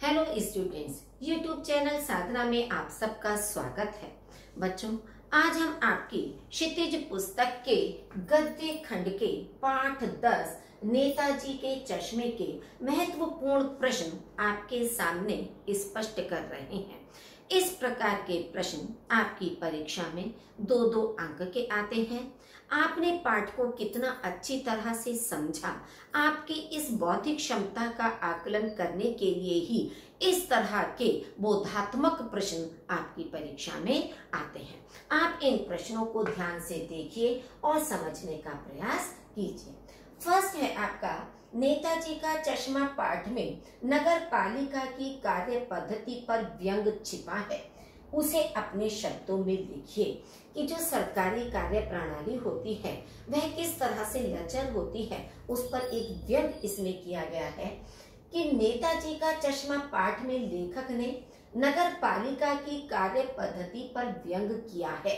Hello students, YouTube channel साधना में आप सबका स्वागत है। बच्चों, आज हम आपकी क्षितिज पुस्तक के गद्य खंड के पाठ 10 नेताजी के चश्मे के महत्वपूर्ण प्रश्न आपके सामने स्पष्ट कर रहे हैं। इस प्रकार के प्रश्न आपकी परीक्षा में 2-2 अंक के आते हैं। आपने पाठ को कितना अच्छी तरह से समझा, आपकी इस बौद्धिक क्षमता का आकलन करने के लिए ही इस तरह के बोधात्मक प्रश्न आपकी परीक्षा में आते हैं। आप इन प्रश्नों को ध्यान से देखिए और समझने का प्रयास कीजिए। फर्स्ट है आपका नेताजी का चश्मा। पाठ में नगर पालिका की कार्य पद्धति पर व्यंग छिपा है। उसे अपने शब्दों में लिखिए कि जो सरकारी कार्य प्रणाली होती है वह किस तरह से लचर होती है, उस पर एक व्यंग इसमें किया गया है कि नेताजी का चश्मा पाठ में लेखक ने नगर पालिका की कार्य पद्धति पर व्यंग किया है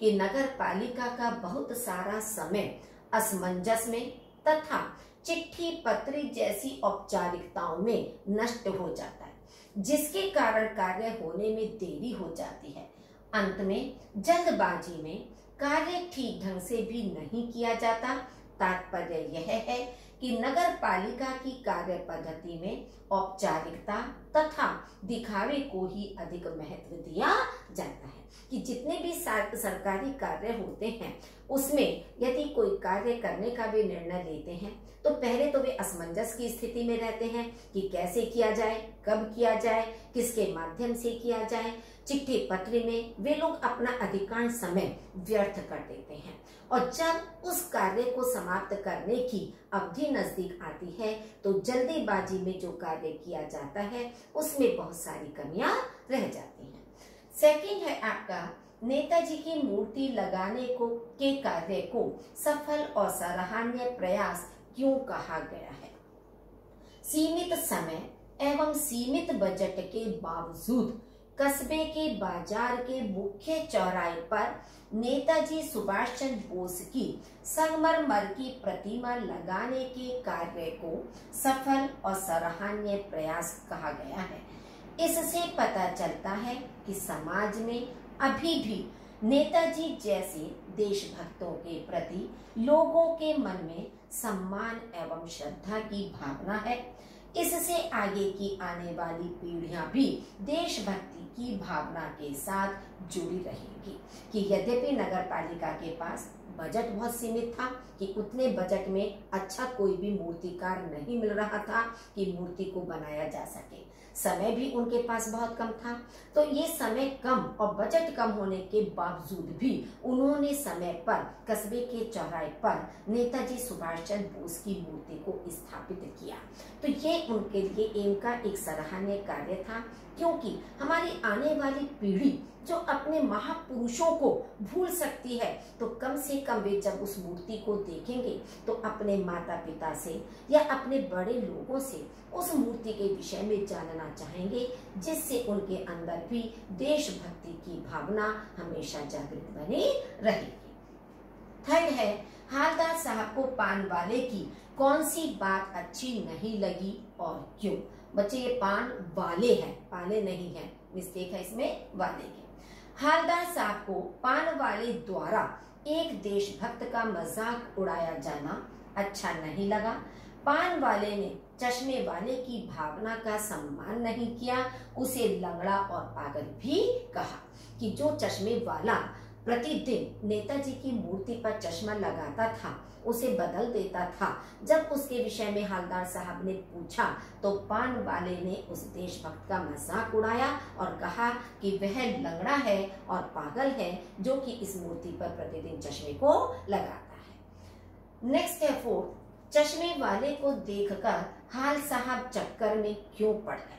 कि नगर पालिका का बहुत सारा समय असमंजस में तथा चिट्ठी पत्री जैसी औपचारिकताओं में नष्ट हो जाता है, जिसके कारण कार्य होने में देरी हो जाती है। अंत में जल्दबाजी में कार्य ठीक ढंग से भी नहीं किया जाता। तात्पर्य यह है कि नगर पालिका की कार्य पद्धति में औपचारिकता तथा दिखावे को ही अधिक महत्व दिया जाता है कि जितने भी सरकारी कार्य होते हैं उसमें यदि कोई कार्य करने का भी निर्णय लेते हैं तो पहले तो वे असमंजस की स्थिति में रहते हैं कि कैसे किया जाए, कब किया जाए, किसके माध्यम से किया जाए। चिट्ठी पत्री में वे लोग अपना अधिकांश समय व्यर्थ कर देते हैं और जब उस कार्य को समाप्त करने की अवधि नजदीक आती है तो जल्दीबाजी में जो कार्य किया जाता है उसमें बहुत सारी कमियां रह जाती हैं। सेकंड है आपका नेताजी की मूर्ति लगाने के कार्य को सफल और सराहनीय प्रयास क्यों कहा गया है। सीमित समय एवं सीमित बजट के बावजूद कस्बे के बाजार के मुख्य चौराहे पर नेताजी सुभाष चंद्र बोस की संगमरमर की प्रतिमा लगाने के कार्य को सफल और सराहनीय प्रयास कहा गया है। इससे पता चलता है कि समाज में अभी भी नेताजी जैसे देशभक्तों के प्रति लोगों के मन में सम्मान एवं श्रद्धा की भावना है। इससे आगे की आने वाली पीढ़ियां भी देशभक्ति की भावना के साथ जुड़ी रहेंगी कि यद्यपि नगर पालिका के पास बजट बहुत सीमित था कि उतने बजट में अच्छा कोई भी मूर्तिकार नहीं मिल रहा था कि मूर्ति को बनाया जा सके। समय भी उनके पास बहुत कम था, तो ये समय कम और बजट कम होने के बावजूद भी उन्होंने समय पर कस्बे के चौराहे पर नेताजी सुभाष चंद्र बोस की मूर्ति को स्थापित किया। तो ये उनके लिए इनका एक सराहनीय कार्य था, क्योंकि हमारी आने वाली पीढ़ी जो अपने महापुरुषों को भूल सकती है तो कम से कम वे जब उस मूर्ति को देखेंगे तो अपने माता पिता से या अपने बड़े लोगों से उस मूर्ति के विषय में जानना चाहेंगे, जिससे उनके अंदर भी देशभक्ति की भावना हमेशा जागृत बनी रहेगी। थर्ड है हालदार साहब को पान वाले की कौन सी बात अच्छी नहीं लगी और क्यों। बच्चे, ये पान वाले हैं, पाले नहीं है, मिस्टेक है इसमें, वाले के। हालदार साहब को पान वाले द्वारा एक देशभक्त का मजाक उड़ाया जाना अच्छा नहीं लगा। पान वाले ने चश्मे वाले की भावना का सम्मान नहीं किया, उसे लंगड़ा और पागल भी कहा कि जो चश्मे वाला प्रतिदिन नेताजी की मूर्ति पर चश्मा लगाता था उसे बदल देता था। जब उसके विषय में हालदार साहब ने पूछा तो पान वाले ने उस देशभक्त का मजाक उड़ाया और कहा कि वह लंगड़ा है और पागल है जो कि इस मूर्ति पर प्रतिदिन चश्मे को लगाता है। नेक्स्ट है फोर्थ, चश्मे वाले को देखकर हाल साहब चक्कर में क्यों पड़ गए।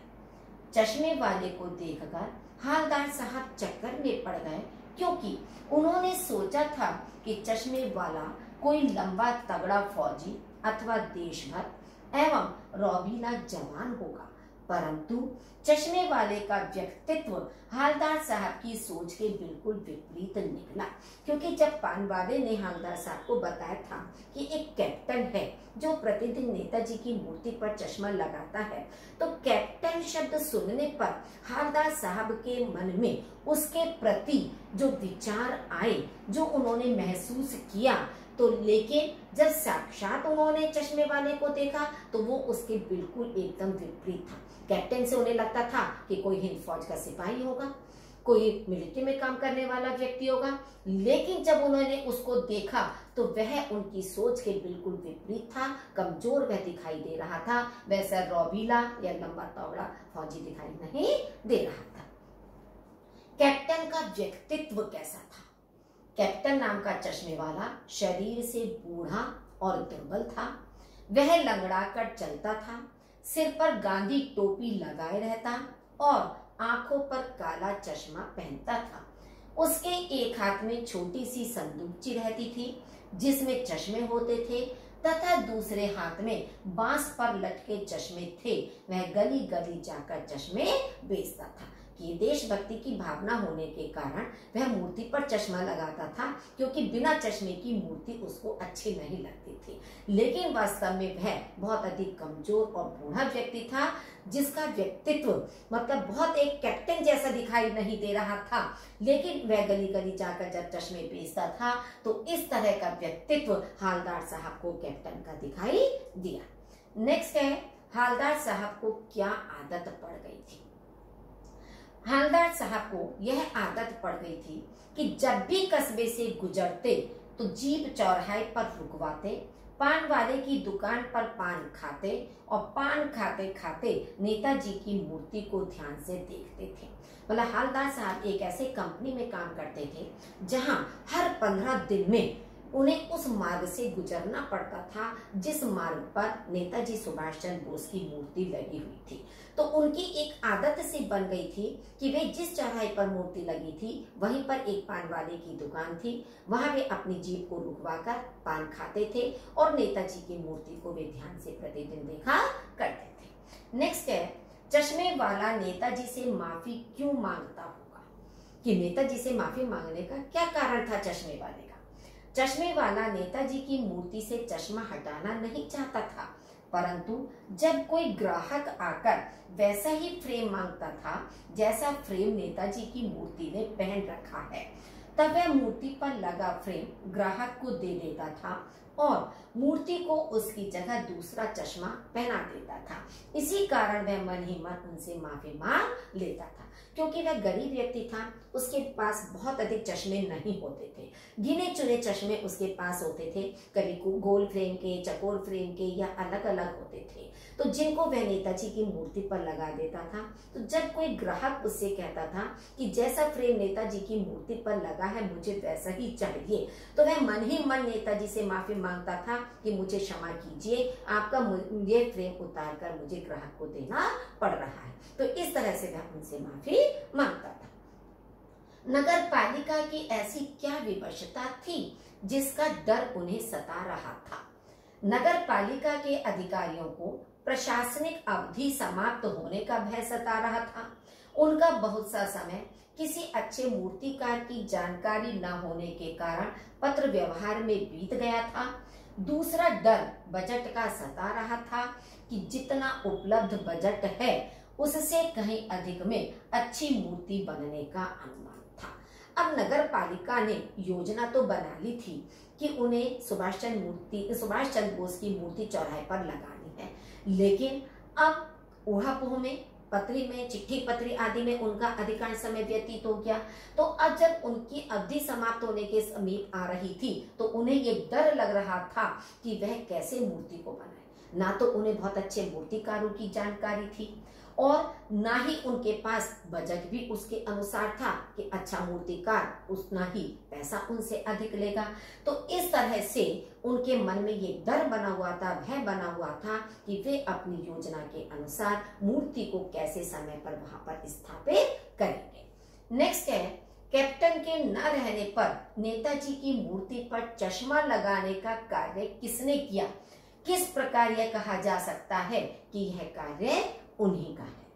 चश्मे वाले को देखकर हालदार साहब चक्कर में पड़ गए क्योंकि उन्होंने सोचा था कि चश्मे वाला कोई लंबा तगड़ा फौजी अथवा देशभक्त एवं रौबीला जवान होगा, परंतु चश्मे वाले का व्यक्तित्व हालदार साहब की सोच के बिल्कुल विपरीत निकला, क्योंकि जब पान वाले ने हालदार साहब को बताया था कि एक कैप्टन है जो प्रतिदिन नेताजी की मूर्ति पर चश्मा लगाता है, तो कैप्टन शब्द सुनने पर हालदार साहब के मन में उसके प्रति जो विचार आए, जो उन्होंने महसूस किया, तो लेकिन जब साक्षात उन्होंने चश्मे वाले को देखा तो वो उसके बिल्कुल एकदम विपरीत था। कैप्टन से उन्हें लगता था कि कोई हिंद फौज का सिपाही होगा, कोई मिलिट्री में काम करने वाला व्यक्ति होगा, लेकिन जब उन्होंने उसको देखा तो वह उनकी सोच के बिल्कुल विपरीत था। कमजोर वह दिखाई दे रहा था, वैसा रौबीला या लंबा तौड़ा फौजी दिखाई नहीं दे रहा था। कैप्टन का व्यक्तित्व कैसा था? कैप्टन नाम का चश्मे वाला शरीर से बूढ़ा और दुर्बल था। वह लंगड़ा कर चलता था, सिर पर गांधी टोपी लगाए रहता और आंखों पर काला चश्मा पहनता था। उसके एक हाथ में छोटी सी संदूकची रहती थी जिसमें चश्मे होते थे, तथा दूसरे हाथ में बांस पर लटके चश्मे थे। वह गली गली जाकर चश्मे बेचता था। कि देशभक्ति की भावना होने के कारण वह मूर्ति पर चश्मा लगाता था, क्योंकि बिना चश्मे की मूर्ति उसको अच्छी नहीं लगती थी। लेकिन वास्तव में वह बहुत अधिक कमजोर और बूढ़ा व्यक्ति था, जिसका व्यक्तित्व मतलब बहुत एक कैप्टन जैसा दिखाई नहीं दे रहा था, लेकिन वह गली गली जाकर जब चश्मे बेचता था तो इस तरह का व्यक्तित्व हालदार साहब को कैप्टन का दिखाई दिया। नेक्स्ट है, हालदार साहब को क्या आदत पड़ गई थी? हालदार साहब को यह आदत पड़ गई थी कि जब भी कस्बे से गुजरते तो जीप चौराहे पर रुकवाते, पान वाले की दुकान पर पान खाते और पान खाते खाते नेताजी की मूर्ति को ध्यान से देखते थे। मतलब हालदार साहब एक ऐसे कंपनी में काम करते थे जहां हर 15 दिन में उन्हें उस मार्ग से गुजरना पड़ता था जिस मार्ग पर नेताजी सुभाष चंद्र बोस की मूर्ति लगी हुई थी। तो उनकी एक आदत सी बन गई थी कि वे जिस चौराहे पर मूर्ति लगी थी वहीं पर एक पान वाले की दुकान थी, वहां वे अपनी जीप को रुकवाकर पान खाते थे और नेताजी की मूर्ति को वे ध्यान से प्रतिदिन देखा करते थे। नेक्स्ट है, चश्मे वाला नेताजी से माफी क्यों मांगता होगा? कि नेताजी से माफी मांगने का क्या कारण था चश्मे वाले का? चश्मे वाला नेताजी की मूर्ति से चश्मा हटाना नहीं चाहता था, परंतु जब कोई ग्राहक आकर वैसा ही फ्रेम मांगता था जैसा फ्रेम नेताजी की मूर्ति ने पहन रखा है, तब वह मूर्ति पर लगा फ्रेम ग्राहक को दे देता था और मूर्ति को उसकी जगह दूसरा चश्मा पहना देता था। इसी कारण वह मन ही मन उनसे माफी मांग लेता था, क्योंकि वह गरीब व्यक्ति था, उसके पास बहुत अधिक चश्मे नहीं होते थे, गिने चुने चश्मे उसके पास होते थे, कभी गोल फ्रेम के, चकोर फ्रेम के या अलग अलग होते थे, तो जिनको वह नेताजी की मूर्ति पर लगा देता था। तो जब कोई ग्राहक उससे कहता था कि जैसा फ्रेम नेताजी की मूर्ति पर लगा है मुझे वैसा ही चाहिए, तो वह मन ही मन नेताजी से माफी मांगता था कि मुझे क्षमा कीजिए, आपका ये फ्रेम उतार कर मुझे ग्राहक को देना पड़ रहा है। तो इस तरह से वह उनसे माफी मांगता था। नगर पालिका की ऐसी क्या विवशता थी जिसका डर उन्हें सता रहा था? नगर पालिका के अधिकारियों को प्रशासनिक अवधि समाप्त होने का भय सता रहा था। उनका बहुत सा समय किसी अच्छे मूर्तिकार की जानकारी न होने के कारण पत्र व्यवहार में बीत गया था। दूसरा डर बजट का सता रहा था कि जितना उपलब्ध बजट है उससे कहीं अधिक में अच्छी मूर्ति बनने का अनुमान था। अब नगर पालिका ने योजना तो बना ली थी कि उन्हें सुभाष चंद्र बोस की मूर्ति चौराहे पर लगानी है, लेकिन अब ऊहापोह में, पत्री में, चिट्ठी पत्री आदि में उनका अधिकांश समय व्यतीत हो गया। तो अब जब उनकी अवधि समाप्त होने के समीप आ रही थी तो उन्हें ये डर लग रहा था कि वह कैसे मूर्ति को बनाए। ना तो उन्हें बहुत अच्छे मूर्तिकारों की जानकारी थी और ना ही उनके पास बजट भी उसके अनुसार था कि अच्छा मूर्तिकार उतना ही पैसा उनसे अधिक लेगा। तो इस तरह से उनके मन में ये डर बना हुआ था, भय बना हुआ था कि वे अपनी योजना के अनुसार मूर्ति को कैसे समय पर वहां पर स्थापित करेंगे। नेक्स्ट है, कैप्टन के न रहने पर नेताजी की मूर्ति पर चश्मा लगाने का कार्य किसने किया? किस प्रकार यह कहा जा सकता है कि यह कार्य उन्हीं का है?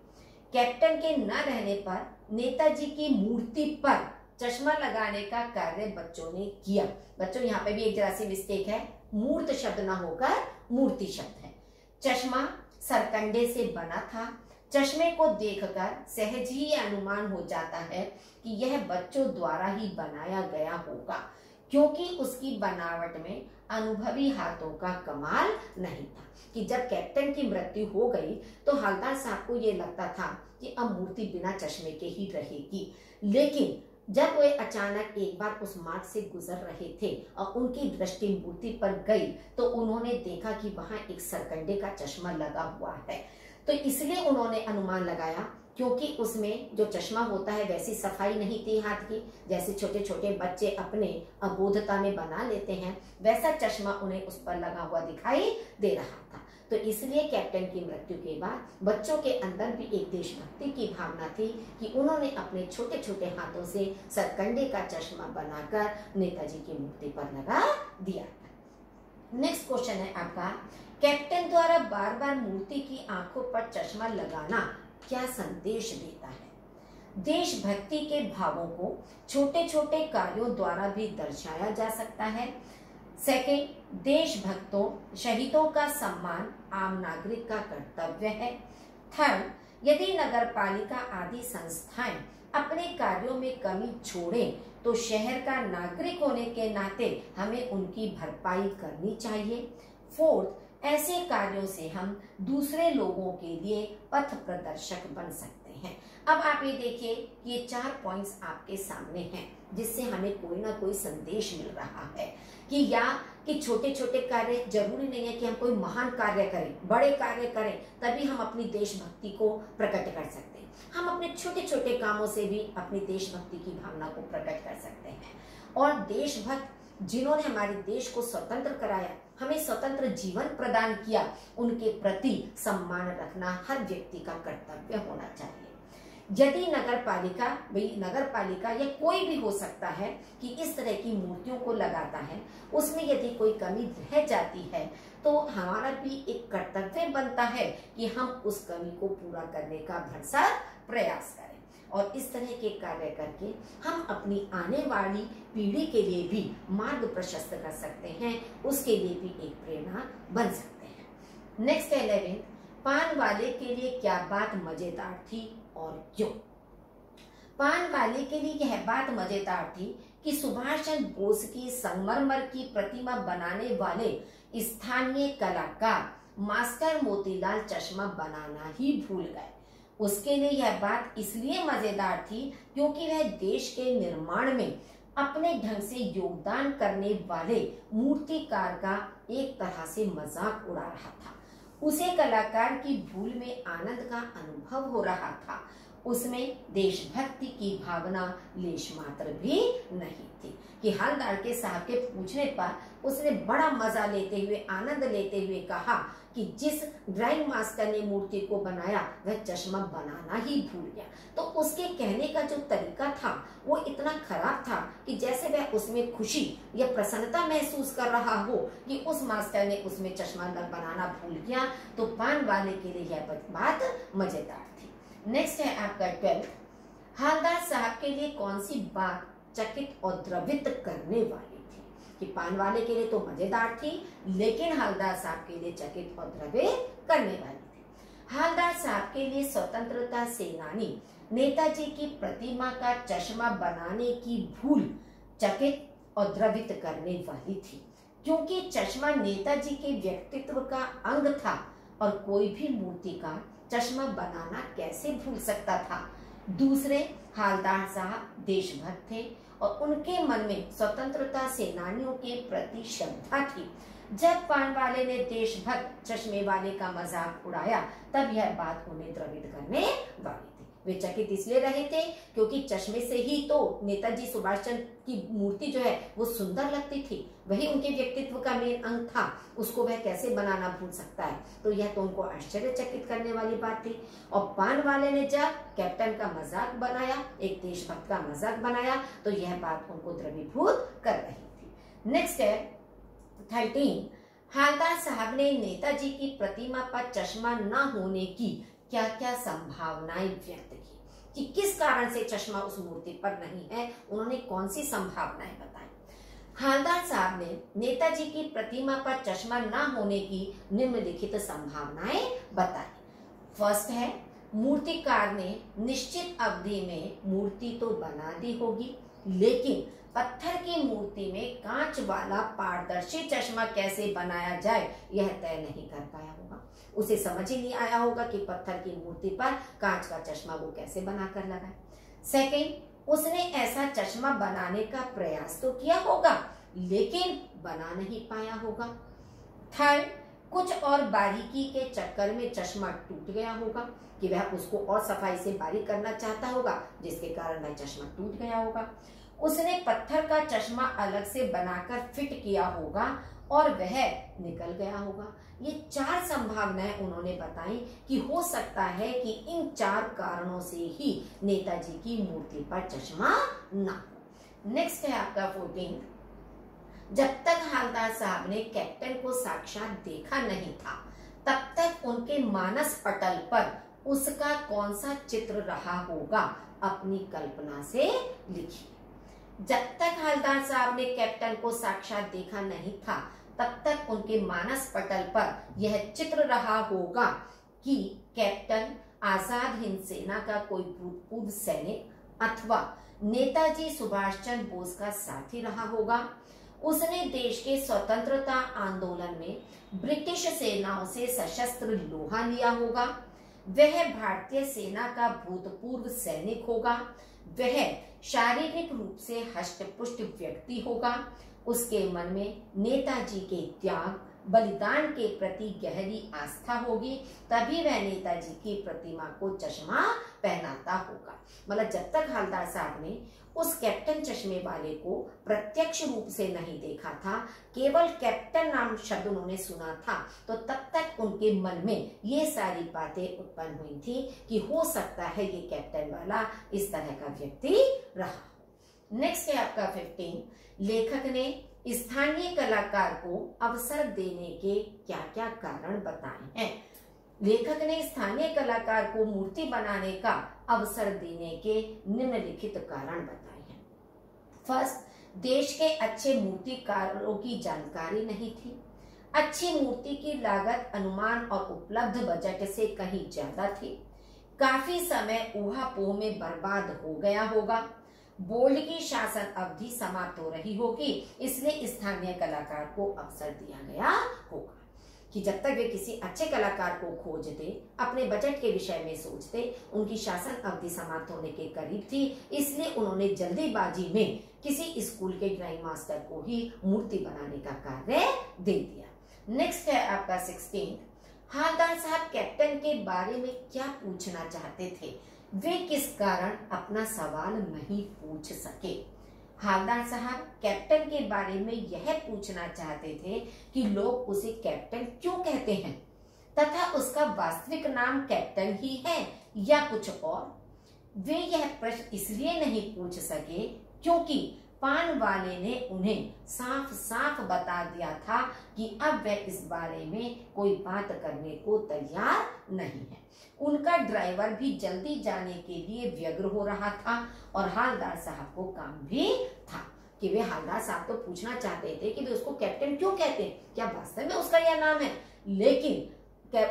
कैप्टन के न रहने पर नेताजी की मूर्ति पर चश्मा लगाने का कार्य बच्चों ने किया। बच्चों यहाँ पे भी एक जरा सी मिस्टेक है, मूर्त शब्द ना होकर मूर्ति शब्द है। चश्मा सरकंडे से बना था। चश्मे को देखकर सहज ही अनुमान हो जाता है कि यह बच्चों द्वारा ही बनाया गया होगा, क्योंकि उसकी बनावट में अनुभवी हाथों का कमाल नहीं था। कि जब कैप्टन की मृत्यु हो गई तो हवलदार साहब को ये लगता था कि अब मूर्ति बिना चश्मे के ही रहेगी, लेकिन जब वे अचानक एक बार उस मार्ग से गुजर रहे थे और उनकी दृष्टि मूर्ति पर गई तो उन्होंने देखा कि वहां एक सरकंडे का चश्मा लगा हुआ है। तो इसलिए उन्होंने अनुमान लगाया, क्योंकि उसमें जो चश्मा होता है वैसी सफाई नहीं थी हाथ की, जैसे छोटे छोटे बच्चे अपने अबोधता में बना लेते हैं, वैसा चश्मा उन्हें उस पर लगा हुआ दिखाई दे रहा था। तो इसलिए कैप्टन की मृत्यु के बाद बच्चों के अंदर भी एक देशभक्ति की भावना थी कि उन्होंने अपने छोटे छोटे हाथों से सरकंडे का चश्मा बनाकर नेताजी की मूर्ति पर लगा दिया था। नेक्स्ट क्वेश्चन है आपका, कैप्टन द्वारा बार बार मूर्ति की आंखों पर चश्मा लगाना क्या संदेश देता है? देशभक्ति के भावों को छोटे छोटे कार्यों द्वारा भी दर्शाया जा सकता है। सेकेंड, देशभक्तों शहीदों का सम्मान आम नागरिक का कर्तव्य है। थर्ड, यदि नगरपालिका आदि संस्थाएं अपने कार्यों में कमी छोड़ें तो शहर का नागरिक होने के नाते हमें उनकी भरपाई करनी चाहिए। फोर्थ, ऐसे कार्यों से हम दूसरे लोगों के लिए पथ प्रदर्शक बन सकते हैं। अब आप ये देखिए कि ये 4 पॉइंट्स आपके सामने हैं, जिससे हमें कोई ना कोई संदेश मिल रहा है कि छोटे छोटे कार्य जरूरी नहीं है कि हम कोई महान कार्य करें, बड़े कार्य करें तभी हम अपनी देशभक्ति को प्रकट कर सकते हैं। हम अपने छोटे छोटे कामों से भी अपनी देशभक्ति की भावना को प्रकट कर सकते हैं। और देशभक्त जिन्होंने हमारे देश को स्वतंत्र कराया, हमें स्वतंत्र जीवन प्रदान किया, उनके प्रति सम्मान रखना हर व्यक्ति का कर्तव्य होना चाहिए। यदि नगरपालिका या कोई भी हो सकता है कि इस तरह की मूर्तियों को लगाता है, उसमें यदि कोई कमी रह जाती है तो हमारा भी एक कर्तव्य बनता है कि हम उस कमी को पूरा करने का भरसक प्रयास करें। और इस तरह के कार्य करके हम अपनी आने वाली पीढ़ी के लिए भी मार्ग प्रशस्त कर सकते हैं, उसके लिए भी एक प्रेरणा बन सकते हैं। नेक्स्ट 11, पान वाले के लिए क्या बात मजेदार थी और क्यों? पान वाले के लिए यह बात मजेदार थी कि सुभाष चंद्र बोस की संगमरमर की प्रतिमा बनाने वाले स्थानीय कलाकार मास्टर मोतीलाल चश्मा बनाना ही भूल गए। उसके लिए यह बात इसलिए मजेदार थी क्योंकि वह देश के निर्माण में अपने ढंग से योगदान करने वाले मूर्तिकार का एक तरह से मजाक उड़ा रहा था। उसे कलाकार की भूल में आनंद का अनुभव हो रहा था। उसमें देशभक्ति की भावना लेश मात्र भी नहीं थी। कि हवलदार के साहब के पूछने पर उसने बड़ा मजा लेते हुए, आनंद लेते हुए कहा कि जिस ड्राइंग मास्टर ने मूर्ति को बनाया वह चश्मा बनाना ही भूल गया। तो उसके कहने का जो तरीका था वो इतना खराब था कि जैसे वह उसमें खुशी या प्रसन्नता महसूस कर रहा हो कि उस मास्टर ने उसमें चश्मा बनाना भूल गया। तो पान वाले के लिए यह बात मजेदार थी। नेक्स्ट है आपका 12, हवलदार साहब के लिए कौन सी बात चकित और द्रवित करने वाली थी? कि पान वाले के लिए तो मजेदार थी, लेकिन हवलदार साहब के लिए चकित और द्रवित करने वाली थी। हवलदार साहब के लिए स्वतंत्रता सेनानी नेताजी की प्रतिमा का चश्मा बनाने की भूल चकित और द्रवित करने वाली थी, क्योंकि चश्मा नेताजी के व्यक्तित्व का अंग था और कोई भी मूर्तिकार चश्मा बनाना कैसे भूल सकता था। दूसरे, हवलदार साहब देशभक्त थे और उनके मन में स्वतंत्रता सेनानियों के प्रति श्रद्धा थी। जब पान वाले ने देशभक्त चश्मे वाले का मजाक उड़ाया तब यह बात उन्हें द्रवित करने वाली थी। वे चकित इसलिए रहे थे क्योंकि चश्मे से ही तो नेताजी सुभाष चंद्र की मूर्ति जो है वो सुंदर लगती थी, वही उनके व्यक्तित्व का मेन अंग था, उसको वह कैसे बनाना भूल सकता है। तो यह तो उनको आश्चर्यचकित करने वाली बात थी। और पान वाले ने जब कैप्टन का मजाक बनाया, एक देशभक्त का मजाक बनाया, तो यह बात उनको द्रवीभूत कर रही थी। नेक्स्ट है 13, हवलदार साहब ने नेताजी की प्रतिमा पर चश्मा न होने की क्या क्या संभावनाएं व्यक्त की कि किस कारण से चश्मा उस मूर्ति पर नहीं है, उन्होंने कौन सी संभावनाएं बताई। हालदार साहब ने नेताजी की प्रतिमा पर चश्मा न होने की निम्नलिखित संभावनाएं बताई। फर्स्ट है, मूर्तिकार ने निश्चित अवधि में मूर्ति तो बना दी होगी, लेकिन पत्थर की मूर्ति में कांच वाला पारदर्शी चश्मा कैसे बनाया जाए यह तय नहीं कर पाया होगा। उसे समझ ही नहीं आया होगा कि पत्थर की मूर्ति पर कांच का चश्मा वो कैसे बनाकर लगाए। सेकंड, उसने ऐसा चश्मा बनाने का प्रयास तो किया होगा, लेकिन बना नहीं पाया होगा। थर्ड, कुछ और बारीकी के चक्कर में चश्मा टूट गया होगा कि वह उसको और सफाई से बारीक करना चाहता होगा, जिसके कारण वह चश्मा टूट गया होगा। उसने पत्थर का चश्मा अलग से बनाकर फिट किया होगा और वह निकल गया होगा। ये 4 संभावनाएं उन्होंने बताई कि हो सकता है कि इन 4 कारणों से ही नेताजी की मूर्ति पर चश्मा ना हो। नेक्स्ट है आपका 14। जब तक हालदार साहब ने कैप्टन को साक्षात देखा नहीं था, तब तक उनके मानस पटल पर उसका कौन सा चित्र रहा होगा, अपनी कल्पना से लिखिए। जब तक हालदार साहब ने कैप्टन को साक्षात देखा नहीं था, तब तक उनके मानस पटल पर यह चित्र रहा होगा कि कैप्टन आजाद हिंद सेना का कोई भूतपूर्व सैनिक अथवा नेताजी सुभाष चंद्र बोस का साथी रहा होगा। उसने देश के स्वतंत्रता आंदोलन में ब्रिटिश सेनाओं से सशस्त्र लोहा लिया होगा। वह भारतीय सेना का भूतपूर्व सैनिक होगा। वह शारीरिक रूप से हष्टपुष्ट व्यक्ति होगा। उसके मन में नेताजी के त्याग बलिदान के प्रति गहरी आस्था होगी, तभी वह नेताजी की प्रतिमा को चश्मा पहनाता होगा। मतलब जब तक हालदार साहब ने उस कैप्टन चश्मे वाले को प्रत्यक्ष रूप से नहीं देखा था, केवल कैप्टन नाम शब्द उन्होंने सुना था, तो तब तक उनके मन में ये सारी बातें उत्पन्न हुई थी कि हो सकता है ये कैप्टन वाला इस तरह का व्यक्ति रहा। नेक्स्ट है आपका 15। लेखक ने स्थानीय कलाकार को अवसर देने के क्या क्या कारण बताए हैं। लेखक ने स्थानीय कलाकार को मूर्ति बनाने का अवसर देने के निम्नलिखित कारण बताए हैं। फर्स्ट, देश के अच्छे मूर्तिकारों की जानकारी नहीं थी। अच्छी मूर्ति की लागत अनुमान और उपलब्ध बजट से कहीं ज्यादा थी। काफी समय ऊहापोह में बर्बाद हो गया होगा। बोर्ड की शासन अवधि समाप्त हो रही होगी, इसलिए स्थानीय कलाकार को अवसर दिया गया होगा। कि जब तक वे किसी अच्छे कलाकार को खोजते, अपने बजट के विषय में सोचते, उनकी शासन अवधि समाप्त होने के करीब थी, इसलिए उन्होंने जल्दीबाजी में किसी स्कूल के ड्राइंग मास्टर को ही मूर्ति बनाने का कार्य दे दिया। नेक्स्ट है आपका 16। हालदार साहब कैप्टन के बारे में क्या पूछना चाहते थे, वे किस कारण अपना सवाल नहीं पूछ सके। हालदार साहब कैप्टन के बारे में यह पूछना चाहते थे कि लोग उसे कैप्टन क्यों कहते हैं तथा उसका वास्तविक नाम कैप्टन ही है या कुछ और। वे यह प्रश्न इसलिए नहीं पूछ सके क्योंकि पान वाले ने उन्हें साफ साफ बता दिया था कि अब वह इस बारे में कोई बात करने को तैयार नहीं है। उनका ड्राइवर भी जल्दी जाने के लिए व्यग्र हो रहा था और हालदार साहब को काम भी था कि वे हालदार साहब तो पूछना चाहते थे कि वे उसको कैप्टन क्यों कहते हैं, क्या वास्तव में उसका यह नाम है। लेकिन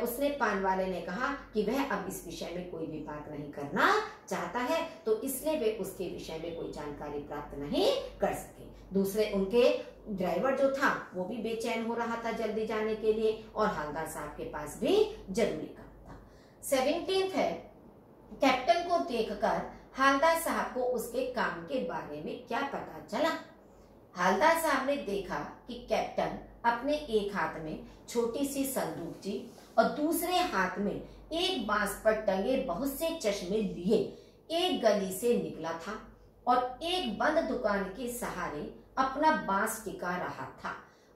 उसने पान वाले ने कहा कि वह अब इस विषय में कोई भी बात नहीं करना चाहता है, तो इसलिए वे उसके विषय में कोई जानकारी प्राप्त नहीं कर सके। दूसरे उनके ड्राइवर जो था वो भी बेचैन हो रहा था जल्दी जाने के लिए और हालदार साहब के पास भी जरूरी काम था। 17 है, कैप्टन को देखकर हालदार साहब को उसके काम के बारे में क्या पता चला। हालदार साहब ने देखा कि कैप्टन अपने एक हाथ में छोटी सी संदूक थी और दूसरे हाथ में एक बांस पर टंगे बहुत से चश्मे लिए एक गली से निकला था और एक बंद दुकान के सहारे अपना बांस टिका रहा था।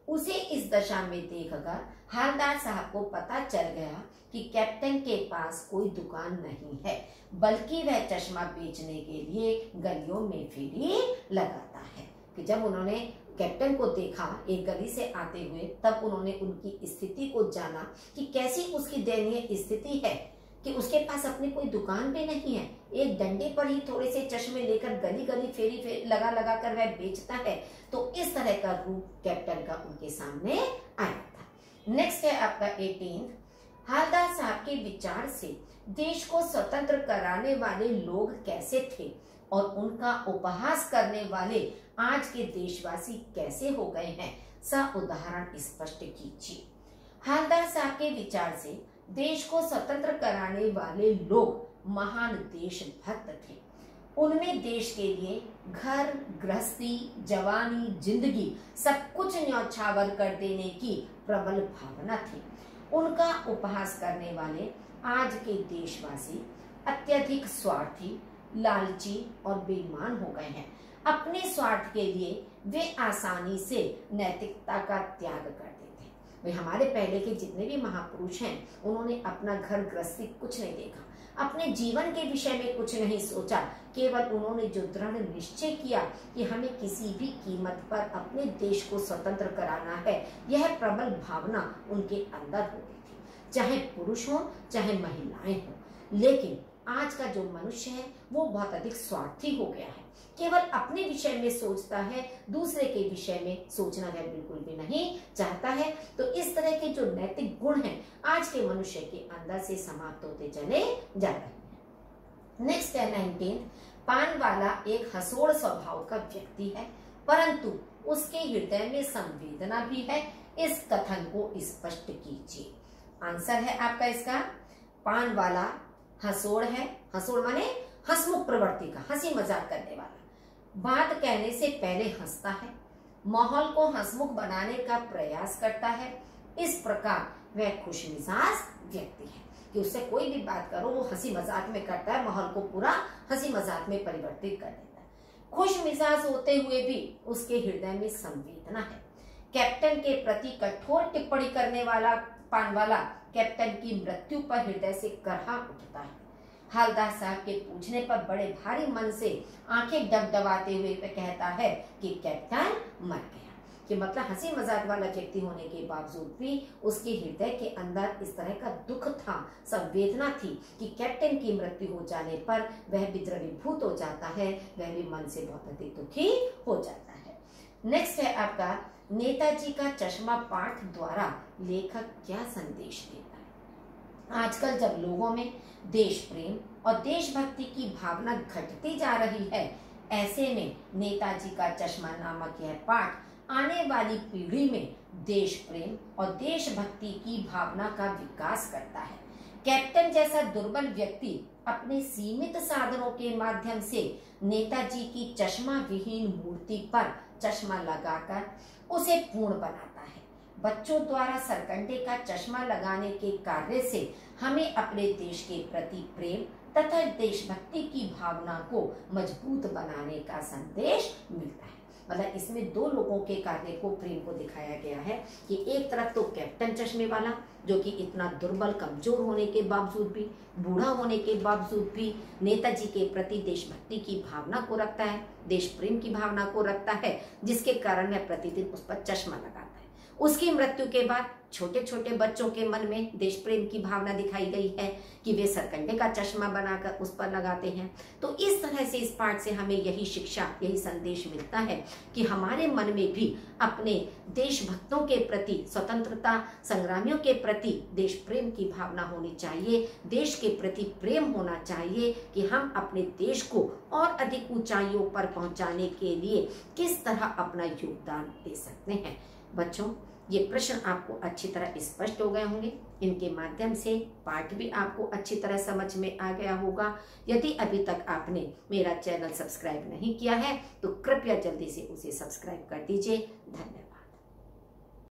उसे इस दशा में देखकर हालदार साहब को पता चल गया कि कैप्टन के पास कोई दुकान नहीं है, बल्कि वह चश्मा बेचने के लिए गलियों में फेरी लगाता है। कि जब उन्होंने कैप्टन को देखा एक गली से आते हुए, तब उन्होंने उनकी स्थिति को जाना कि कैसी उसकी दयनीय स्थिति है। कि उसके पास अपनी कोई दुकान भी नहीं है, एक डंडे पर ही थोड़े से चश्मे लेकर गली गली फेरी लगा लगा कर वह बेचता है। तो इस तरह का रूप कैप्टन का उनके सामने आया था। नेक्स्ट है आपका 18। हवलदार साहब के विचार से देश को स्वतंत्र कराने वाले लोग कैसे थे और उनका उपहास करने वाले आज के देशवासी कैसे हो गए हैं, सा उदाहरण स्पष्ट कीजिए। हवलदार साहब के विचार से देश को स्वतंत्र कराने वाले लोग महान देशभक्त थे। उनमें देश के लिए घर गृहस्थी जवानी जिंदगी सब कुछ न्यौछावर कर देने की प्रबल भावना थी। उनका उपहास करने वाले आज के देशवासी अत्यधिक स्वार्थी, लालची और बेईमान हो गए हैं। अपने स्वार्थ के लिए वे आसानी से नैतिकता का त्याग कर देते हैं। वे हमारे पहले के जितने भी महापुरुष हैं, उन्होंने अपना घर गृहस्थी कुछ नहीं देखा, अपने जीवन के विषय में कुछ नहीं सोचा। केवल उन्होंने जो दृढ़ निश्चय किया कि हमें किसी भी कीमत पर अपने देश को स्वतंत्र कराना है, यह प्रबल भावना उनके अंदर होती थी, चाहे पुरुष हो चाहे महिलाएं हो। लेकिन आज का जो मनुष्य है वो बहुत अधिक स्वार्थी हो गया है, केवल अपने विषय में सोचता है, दूसरे के विषय में सोचना वह बिल्कुल भी नहीं चाहता है। तो इस तरह के जो नैतिक गुण हैं आज के मनुष्य के अंदर से समाप्त होते चले जा रहे हैं। नेक्स्ट है 19। पान वाला एक हंसोड़ स्वभाव का व्यक्ति है, परंतु उसके हृदय में संवेदना भी है। इस कथन को स्पष्ट कीजिए। आंसर है आपका इसका, पान वाला हंसोड़ है। हंसोड़ माने हंसमुख प्रवृत्ति का, हंसी मजाक करने वाला, बात कहने से पहले हंसता है, माहौल को हंसमुख बनाने का प्रयास करता है। इस प्रकार वह खुशमिजाज व्यक्ति है कि उससे कोई भी बात करो वो हंसी मजाक में करता है, माहौल को पूरा हंसी मजाक में परिवर्तित कर देता है। खुश मिजाज होते हुए भी उसके हृदय में संवेदना है। कैप्टन के प्रति कठोर टिप्पणी करने वाला पान वाला कैप्टन की मृत्यु पर हृदय से करहा उठता है। हवलदार साहब के पूछने पर बड़े भारी मन से आंखें डबडबाते हुए वह कहता है कि कैप्टन मर गया। कि मतलब हंसी मजाक वाला व्यक्ति होने के बावजूद भी उसके हृदय के अंदर इस तरह का दुख था, संवेदना थी कि कैप्टन की मृत्यु हो जाने पर वह विद्रवीभूत हो जाता है, वह भी मन से बहुत अधिक दुखी हो जाता है। नेक्स्ट है आपका नेताजी का चश्मा पाठ द्वारा लेखक क्या संदेश देता है। आजकल जब लोगों में देश प्रेम और देशभक्ति की भावना घटती जा रही है, ऐसे में नेताजी का चश्मा नामक यह पाठ आने वाली पीढ़ी में देश प्रेम और देशभक्ति की भावना का विकास करता है। कैप्टन जैसा दुर्बल व्यक्ति अपने सीमित साधनों के माध्यम से नेताजी की चश्मा विहीन मूर्ति पर चश्मा लगाकर उसे पूर्ण बनाता है। बच्चों द्वारा सरकंडे का चश्मा लगाने के कार्य से हमें अपने देश के प्रति प्रेम तथा देशभक्ति की भावना को मजबूत बनाने का संदेश मिलता है। मतलब इसमें दो लोगों के कार्य को, प्रेम को दिखाया गया है कि एक तरफ तो कैप्टन चश्मे वाला जो कि इतना दुर्बल कमजोर होने के बावजूद भी, बूढ़ा होने के बावजूद भी नेताजी के प्रति देशभक्ति की भावना को रखता है, देश प्रेम की भावना को रखता है, जिसके कारण वह प्रतिदिन उस पर चश्मा लगाता है। उसकी मृत्यु के बाद छोटे छोटे बच्चों के मन में देश प्रेम की भावना दिखाई गई है कि वे सरकंडे का चश्मा बनाकर उस पर लगाते हैं। तो इस तरह से इस पाठ से हमें यही शिक्षा, यही संदेश मिलता है कि हमारे मन में भी अपने देशभक्तों के प्रति, स्वतंत्रता संग्रामियों के प्रति देश प्रेम की भावना होनी चाहिए, देश के प्रति प्रेम होना चाहिए कि हम अपने देश को और अधिक ऊंचाइयों पर पहुंचाने के लिए किस तरह अपना योगदान दे सकते हैं। बच्चों, ये प्रश्न आपको अच्छी तरह स्पष्ट हो गए होंगे। इनके माध्यम से पाठ भी आपको अच्छी तरह समझ में आ गया होगा। यदि अभी तक आपने मेरा चैनल सब्सक्राइब नहीं किया है तो कृपया जल्दी से उसे सब्सक्राइब कर दीजिए। धन्यवाद।